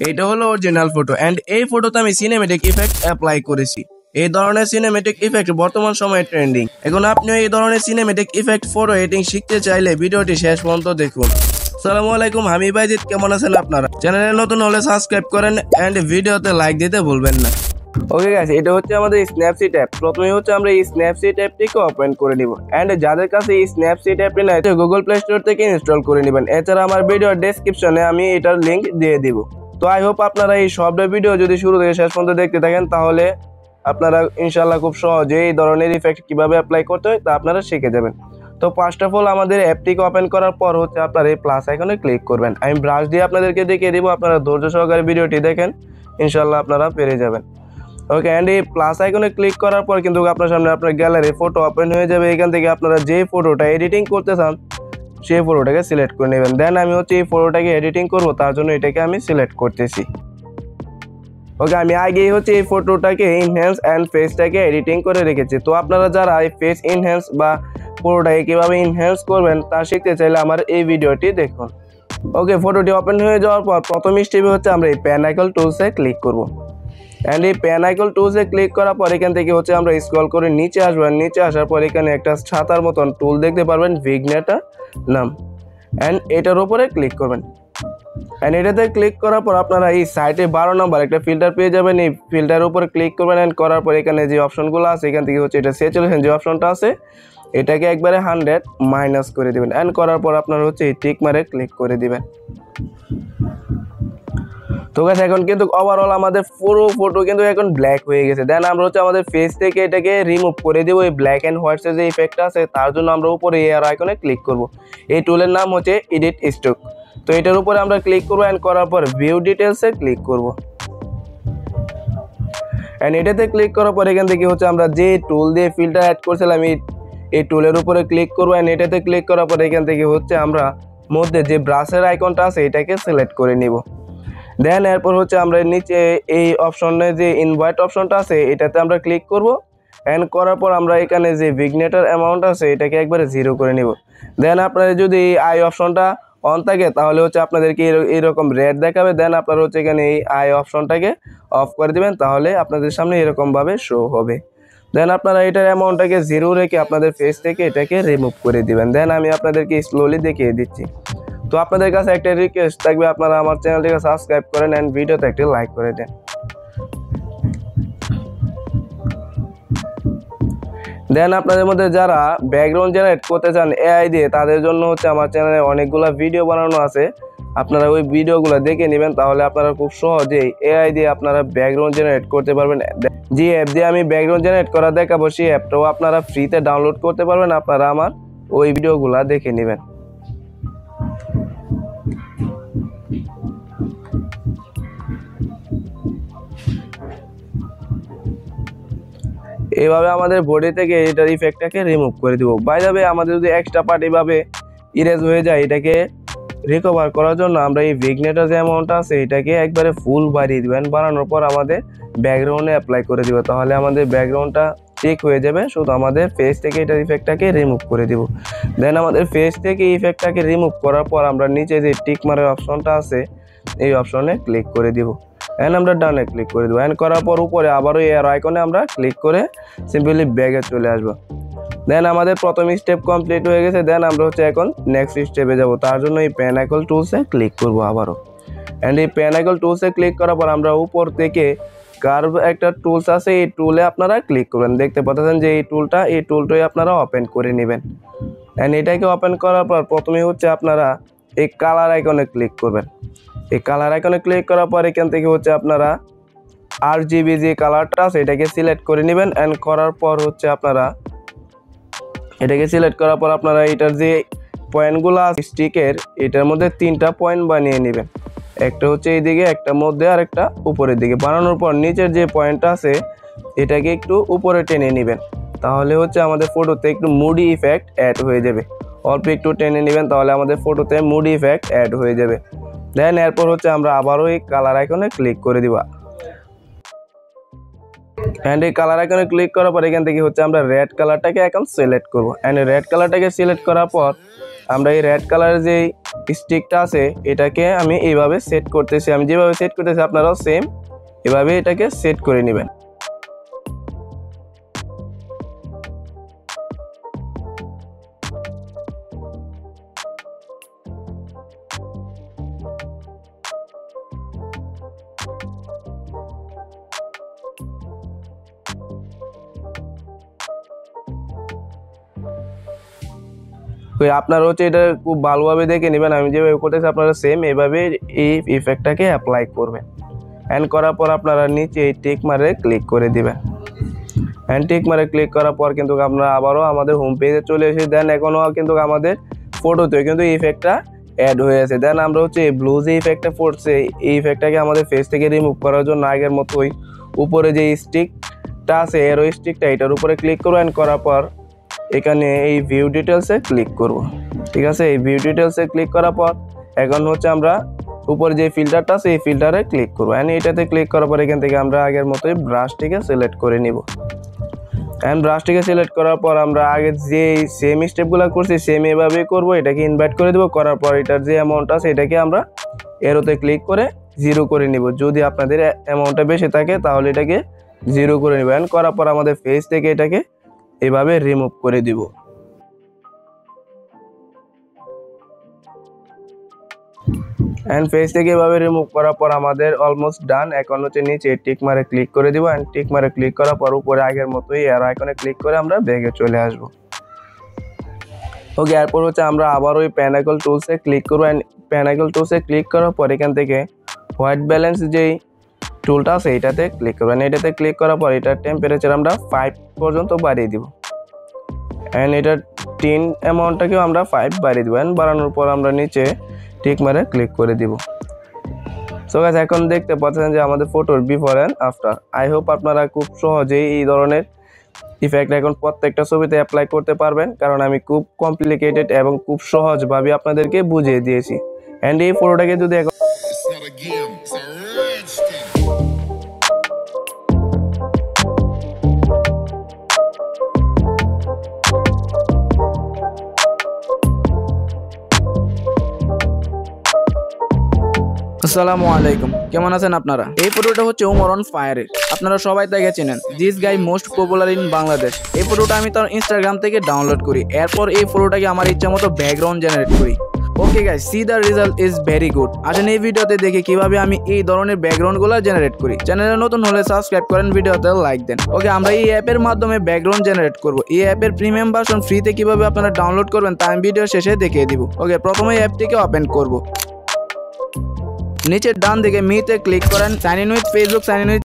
এটা হলো original photo and এই ফটোতে আমি সিনেমেটিক ইফেক্ট অ্যাপ্লাই করেছি। এই ধরনের সিনেমেটিক ইফেক্ট বর্তমান সময়ে ট্রেন্ডিং। এখন আপনিও এই ধরনের সিনেমেটিক ইফেক্ট ফটো এডিটিং শিখতে চাইলে ভিডিওটি শেষ পর্যন্ত দেখুন। আসসালামু আলাইকুম, আমি বাইজিৎ। কেমন আছেন আপনারা? চ্যানেলে নতুন হলে সাবস্ক্রাইব করেন এন্ড ভিডিওতে লাইক দিতে ভুলবেন না। ওকে গাইস, এটা হচ্ছে আমাদের স্ন্যাপসিট অ্যাপ। প্রথমে হচ্ছে আমরা এই স্ন্যাপসিট অ্যাপটিকে ওপেন করে নিব এন্ড যাদের কাছে এই স্ন্যাপসিট অ্যাপটি নাই গুগল প্লে স্টোর থেকে ইনস্টল করে নেবেন। এছাড়া আমার ভিডিও ডেসক্রিপশনে আমি এটার লিংক দিয়ে দিব। তো আই হোপ আপনারা এই সবটা ভিডিও যদি শুরু থেকে শেষ পর্যন্ত দেখতে থাকেন তাহলে আপনারা ইনশাল্লাহ খুব সহজে এই ধরনের ইফেক্ট কিভাবে অ্যাপ্লাই করতে হয় তা আপনারা শিখে যাবেন। তো ফার্স্ট অফ অল আমাদের অ্যাপটিকে ওপেন করার পর হচ্ছে আপনারা এই প্লাস আইকনে ক্লিক করবেন। আমি ব্রাশ দিয়ে আপনাদেরকে দেখিয়ে দিব, আপনারা ধৈর্য সহকারে ভিডিওটি দেখেন, ইনশাল্লাহ আপনারা পেরে যাবেন। ওকে, অ্যান্ড এই প্লাস আইকনে ক্লিক করার পর কিন্তু আপনার সামনে আপনার গ্যালারি ফটো ওপেন হয়ে যাবে। এখান থেকে আপনারা যে ফটোটা এডিটিং করতে চান সেই ফটোটাকে সিলেক্ট করে নেবেন। দেন আমি হচ্ছে এই ফটোটাকে এডিটিং করব, তার জন্য এটাকে আমি সিলেক্ট করতেছি। ওকে, আমি আগেই হচ্ছে এই ফটোটাকে ইনহ্যান্স অ্যান্ড ফেসটাকে এডিটিং করে রেখেছি। তো আপনারা যারা এই ফেস ইনহ্যান্স বা ফটোটাকে কীভাবে ইনহ্যান্স করবেন তা শিখতে চাইলে আমার এই ভিডিওটি দেখুন। ওকে, ফটোটি ওপেন হয়ে যাওয়ার পর প্রথম স্টেপে হচ্ছে আমরা এই প্যান আইকন টুলসে ক্লিক করব। অ্যান্ড এই প্যান আইকন টুলসে ক্লিক করার পর এখান থেকে হচ্ছে আমরা স্ক্রল করে নিচে আসবেন। নিচে আসার পর এখানে একটা ছাতার মতন টুল দেখতে পারবেন, ভিগনেটা নাম, অ্যান্ড এটার উপরে ক্লিক করবেন। অ্যান্ড এটাতে ক্লিক করার পর আপনারা এই সাইটে 12 নম্বর একটা ফিল্টার পেয়ে যাবেন। এই ফিল্টারের উপরে ক্লিক করবেন অ্যান্ড করার পর এখানে যে অপশনগুলো আছে এখান থেকে হচ্ছে এটা স্যাচুরেশন যে অপশনটা আছে এটাকে একবারে 100 মাইনাস করে দেবেন। অ্যান্ড করার পর আপনারা হচ্ছে এই টিক মারে ক্লিক করে দিবেন। তো গাইস, এখন কিন্তু ওভারঅল আমাদের পুরো ফটো কিন্তু এখন ব্ল্যাক হয়ে গেছে। দেন আমরা হচ্ছে আমাদের ফেস থেকে এটাকে রিমুভ করে দেবো। এই ব্ল্যাক অ্যান্ড হোয়াইটস যে ইফেক্টটা আছে তার জন্য আমরা উপরে এয়ার আইকনে ক্লিক করব। এই টুলের নাম হচ্ছে এডিট স্ট্রোক। তো এটার উপরে আমরা ক্লিক করবো অ্যান্ড করার পর ভিউ ডিটেলসে ক্লিক করব। অ্যান্ড এটাতে ক্লিক করার পর এখান থেকে হচ্ছে আমরা যে টুল দিয়ে ফিল্টার অ্যাড করছিলাম এই টুলের উপরে ক্লিক করবো। অ্যান্ড এটাতে ক্লিক করার পর এখান থেকে হচ্ছে আমরা মধ্যে যে ব্রাশের আইকনটা আছে এটাকে সিলেক্ট করে নিব। দেন এরপর হচ্ছে আমরা নিচে এই অপশনে যে ইনভাইট অপশনটা আছে এটাতে আমরা ক্লিক করব। অ্যান্ড করার পর আমরা এখানে যে ভিগনেটার অ্যামাউন্ট আছে এটাকে একবারে 0 করে নিব। দেন আপনারা যদি এই আই অপশনটা অন থাকে তাহলে হচ্ছে আপনাদেরকে এরকম রেড দেখাবে। দেন আপনারা হচ্ছে এখানে এই আই অপশনটাকে অফ করে দেবেন, তাহলে আপনাদের সামনে এরকমভাবে শো হবে। দেন আপনারা এটার অ্যামাউন্টটাকে 0 রেখে আপনাদের ফেস থেকে এটাকে রিমুভ করে দিবেন। দেন আমি আপনাদেরকে স্লোলি দেখিয়ে দিচ্ছি। তো আপনাদের কাছে একটা রিকোয়েস্ট থাকবে, আপনারা আমার চ্যানেলটিকে সাবস্ক্রাইব করেন অ্যান্ড ভিডিওতে একটি লাইক করে দেন। দেন আপনাদের মধ্যে যারা ব্যাকগ্রাউন্ড জেনারেট করতে চান এআই দিয়ে, তাদের জন্য হচ্ছে আমার চ্যানেলে অনেকগুলো ভিডিও বানানো আছে, আপনারা ওই ভিডিওগুলো দেখে নেবেন, তাহলে আপনারা খুব সহজেই এআই দিয়ে আপনারা ব্যাকগ্রাউন্ড জেনারেট করতে পারবেন। যে অ্যাপ দিয়ে আমি ব্যাকগ্রাউন্ড জেনারেট করা দেখাবো সেই অ্যাপটাও আপনারা ফ্রিতে ডাউনলোড করতে পারবেন। আপনারা আমার ওই ভিডিওগুলো দেখে নেবেন। এইভাবে আমাদের বডি থেকে এটার ইফেক্টটাকে রিমুভ করে দিব। বাই দ্য ওয়ে, আমাদের যদি এক্সট্রা পার্ট এইভাবে ইরেজ হয়ে যায় এটাকে রিকভার করার জন্য আমরা এই ভিগনেটার যে অ্যামাউন্টটা আছে এটাকে একবারে ফুল বাড়িয়ে দিবেন। বাড়ানোর পর আমাদের ব্যাকগ্রাউন্ডে অ্যাপ্লাই করে দিব, তাহলে আমাদের ব্যাকগ্রাউন্ডটা ঠিক হয়ে যাবে। শুধু আমাদের ফেস থেকে এটার ইফেক্টটাকে রিমুভ করে দিব। দেন আমাদের ফেস থেকে ইফেক্টটাকে রিমুভ করার পর আমরা নিচে যে টিক মারের অপশনটা আছে এই অপশনে ক্লিক করে দিব। অ্যান্ড আমরা ডানে ক্লিক করে দেবো। অ্যান্ড করার পর উপরে আবারও এর আইকনে আমরা ক্লিক করে সিম্পলি ব্যাগে চলে আসবো। দেন আমাদের প্রথম স্টেপ কমপ্লিট হয়ে গেছে। দেন আমরা হচ্ছে এখন নেক্সট স্টেপে যাব। তার জন্য এই প্যান আইকন টুলসে ক্লিক করবো আবারও। অ্যান্ড এই প্যান আইকন টুলসে ক্লিক করার পর আমরা উপর থেকে কার্ভ একটা টুলস আছে, এই টুলে আপনারা ক্লিক করবেন। দেখতে পাচ্ছেন যে এই টুলটাই আপনারা ওপেন করে নেবেন। অ্যান্ড এটাকে ওপেন করার পর প্রথমে হচ্ছে আপনারা এই কালার আইকনে ক্লিক করবেন। এই কালার আইকনে ক্লিক করার পর এখান থেকে হচ্ছে আপনারা RGB যে কালারটা আছে এটাকে সিলেক্ট করে নেবেন। অ্যান্ড করার পর হচ্ছে আপনারা এটাকে সিলেক্ট করার পর আপনারা এটার যে পয়েন্টগুলো আছে স্টিকের এটার মধ্যে 3টা পয়েন্ট বানিয়ে নেবেন। একটা হচ্ছে এইদিকে, একটা মধ্যে, আর একটা উপরের দিকে। বানানোর পর নিচের যে পয়েন্টটা আছে এটাকে একটু উপরে টেনে নেবেন, তাহলে হচ্ছে আমাদের ফটোতে একটু মুডি ইফেক্ট অ্যাড হয়ে যাবে। অল্প একটু টেনে নেবেন, তাহলে আমাদের ফটোতে মুডি ইফেক্ট অ্যাড হয়ে যাবে। দেন এরপর হচ্ছে আমরা আবারও এই কালার আইকনে ক্লিক করে দিব। অ্যান্ড এই কালার আইকনে ক্লিক করার পর এখান থেকে হচ্ছে আমরা রেড কালারটাকে এখন সিলেক্ট করব। অ্যান্ড রেড কালারটাকে সিলেক্ট করার পর আমরা এই রেড কালারের যে স্টিকটা আছে এটাকে আমি এইভাবে সেট করতেছি। আমি যেভাবে সেট করতেছি আপনারাও সেম এভাবে এটাকে সেট করে নেবেন। আপনারা হচ্ছে এটা খুব ভালোভাবে দেখে নেবেন। আমি যেভাবে করতেছি আপনারা সেম এভাবে এই ইফেক্টটাকে অ্যাপ্লাই করবেন। অ্যান্ড করার পর আপনারা নিচে এই টিক মারে ক্লিক করে দিবেন। অ্যান্ড টিক মারে ক্লিক করার পর কিন্তু আপনারা আবারও আমাদের হোম পেজে চলে এসে দেন এখনও কিন্তু আমাদের ফটোতে কিন্তু ইফেক্টটা অ্যাড হয়ে আছে। দেন আমরা হচ্ছে এই ব্লু যে ইফেক্টটা পড়ছে এই ইফেক্টটাকে আমাদের ফেস থেকে রিমুভ করার জন্য আগের মতোই উপরে যে স্টিকটা আছে এরো স্টিকটা এটার উপরে ক্লিক করবো। অ্যান্ড করার পর এখানে এই ভিউ ডিটেলসে ক্লিক করব। ঠিক আছে, এই ভিউ ডিটেলসে ক্লিক করার পর এখন হচ্ছে আমরা উপরে যে ফিল্টারটা আছে এই ফিল্টারে ক্লিক করবো। অ্যান্ড এটাতে ক্লিক করার পর এখান থেকে আমরা আগের মতোই ব্রাশটিকে সিলেক্ট করে নিব। অ্যান্ড ব্রাশটিকে সিলেক্ট করার পর আমরা আগে যে সেম স্টেপগুলো করছি সেম এভাবেই করবো। এটাকে ইনভাইট করে দেবো। করার পর এটার যে অ্যামাউন্ট আছে এটাকে আমরা এরোতে ক্লিক করে 0 করে নিব। যদি আপনাদের অ্যামাউন্টটা বেশি থাকে তাহলে এটাকে 0 করে নেব। অ্যান্ড করার পর আমাদের ফেস থেকে এটাকে এভাবে রিমুভ করে দিব। অ্যান্ড ফেস থেকে এভাবে রিমুভ করার পর আমাদের অলমোস্ট ডান। এখন হচ্ছে নিচে টিক মারে ক্লিক করে দিব। অ্যান্ড টিক মারে ক্লিক করার পর উপরে আগের মতোই এরো আইকনে ক্লিক করে আমরা ব্যাগে চলে আসব। ওকে, এরপর হচ্ছে আমরা আবার ওই প্যানাকল টুলসে ক্লিক করবো। অ্যান্ড প্যানাকল টুলসে ক্লিক করার পর এখান থেকে হোয়াইট ব্যালেন্স যেই টুলটা আছে এটাতে ক্লিক করবেন। এটাতে ক্লিক করার পর এটার টেম্পারেচার আমরা 5 পর্যন্ত বাড়িয়ে দিব। অ্যান্ড এটার টিন অ্যামাউন্টটাকেও আমরা 5 বাড়িয়ে দিব। অ্যান্ড বাড়ানোর পর আমরা নিচে টিক মারে ক্লিক করে দিব। সো গাইস, এখন দেখতে পাচ্ছেন যে আমাদের ফটোর before and after. I hope আপনারা খুব সহজেই এই ধরনের ইফেক্ট এখন প্রত্যেকটা ছবিতে অ্যাপ্লাই করতে পারবেন, কারণ আমি খুব কমপ্লিকেটেড এবং খুব সহজভাবে আপনাদেরকে বুঝিয়ে দিয়েছি। অ্যান্ড এই ফটোটাকে যদি এখন আসসালামু আলাইকুম, কেমন আছেন আপনারা? এই ফটোটা হচ্ছে ওমর অন ফায়ারের। আপনারা সবাই তাকে চেনেন। This guy most popular in Bangladesh. এই ফটোটা আমি তার ইনস্টাগ্রাম থেকে ডাউনলোড করি। এরপর এই ফটোটাকে আমার ইচ্ছা মতো ব্যাকগ্রাউন্ড জেনারেট করি। Okay guys, C the result is very good. আসেন এই ভিডিওতে দেখে কিভাবে আমি এই ধরনের ব্যাকগ্রাউন্ডগুলো জেনারেট করি। চ্যানেলে নতুন হলে সাবস্ক্রাইব করেন, ভিডিওতে লাইক দেন। ওকে, আমরা এই অ্যাপের মাধ্যমে ব্যাকগ্রাউন্ড জেনারেট করব। এই অ্যাপের প্রিমিয়াম ভার্সন ফ্রিতে কিভাবে আপনারা ডাউনলোড করবেন তা আমি ভিডিও শেষে দেখিয়ে দিব। ওকে, প্রথমে অ্যাপটিকে ওপেন করব। নিচে ডান দিকে মিতে ক্লিক করেন, sign in with Facebook, sign in with